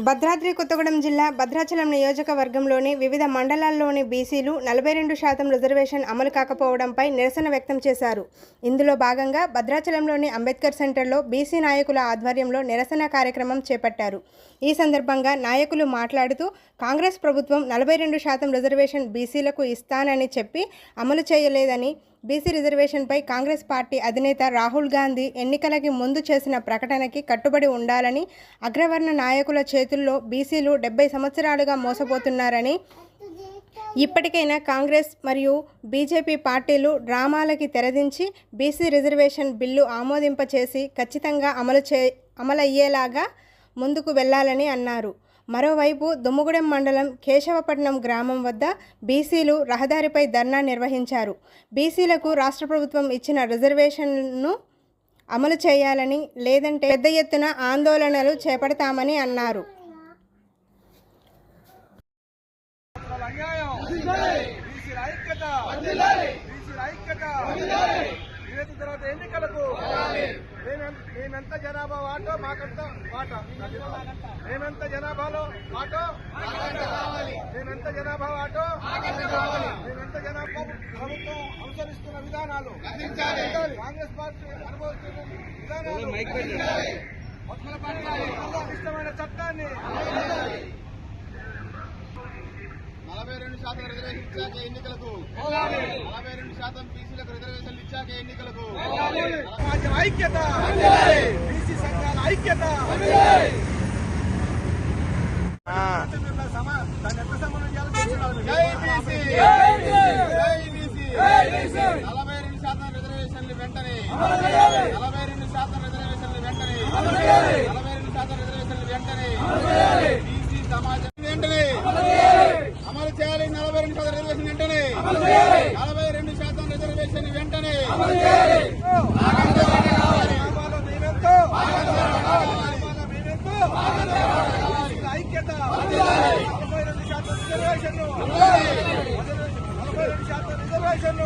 భద్రాద్రి కొత్తగూడెం జిల్లా భద్రాచలం నియోజకవర్గంలోని వివిధ మండలాల్లోని బీసీలు 42% రిజర్వేషన్ అమలు కాకపోవడంపై నిరసన వ్యక్తం చేశారు. ఇందులో భాగంగా భద్రాచలంలోని అంబేద్కర్ సెంటర్లో బీసీ నాయకుల ఆధ్వర్యంలో నిరసన కార్యక్రమం చేపట్టారు. ఈ సందర్భంగా నాయకులు మాట్లాడుతూ కాంగ్రెస్ ప్రభుత్వం 42% రిజర్వేషన్ బీసీలకు ఇస్తానని చెప్పి అమలు చేయలేదని, బీసీ రిజర్వేషన్పై కాంగ్రెస్ పార్టీ అధినేత రాహుల్ గాంధీ ఎన్నికలకి ముందు చేసిన ప్రకటనకి కట్టుబడి ఉండాలని, అగ్రవర్ణ నాయకుల చేతుల్లో బీసీలు 70 సంవత్సరాలుగా మోసపోతున్నారని, ఇప్పటికైనా కాంగ్రెస్ మరియు బీజేపీ పార్టీలు డ్రామాలకి తెరదించి బీసీ రిజర్వేషన్ బిల్లు ఆమోదింపచేసి ఖచ్చితంగా అమలయ్యేలాగా ముందుకు వెళ్లాలని అన్నారు. మరోవైపు దుమ్ముగూడెం మండలం కేశవపట్నం గ్రామం వద్ద బీసీలు రహదారిపై ధర్నా నిర్వహించారు. బీసీలకు రాష్ట్ర ప్రభుత్వం ఇచ్చిన రిజర్వేషన్ను అమలు చేయాలని, లేదంటే పెద్ద ఎత్తున ఆందోళనలు చేపడతామని అన్నారు. మేమెంత జనాభా వాటో మాకంత వాటా, మేమెంత జనాభాలో వాటో మేమెంత జనాభా వాటో మేమెంత జనాభా ప్రభుత్వం అనుసరిస్తున్న విధానాలు, కాంగ్రెస్ పార్టీ అనుభవిస్తున్న విధానాలు, మొత్తం పార్టీ ఇష్టమైన చట్టాన్ని 42% రిజర్వేషన్ ఇచ్చాక ఎన్నికలకు, 42% బీసీలకు రిజర్వేషన్లు ఇచ్చాక ఎన్నికలకు ఐక్యత, బీసీ సంఘాల ఐక్యత. దాన్ని ఎంత సంబంధం చేయాలి? జై బీసీ, జై బీసీ. 42% రిజర్వేషన్లు వెంటనే, 42% రిజర్వేషన్లు వెంటనే, 42% రిజర్వేషన్లు వెంటనే బీసీ సమాజం వెంటనే అమలు చేయాలి. 42% రిజర్వేషన్ వెంటనే, 42% రిజర్వేషన్ వెంటనే ఐక్యత. 42% రిజర్వేషన్, 42% రిజర్వేషన్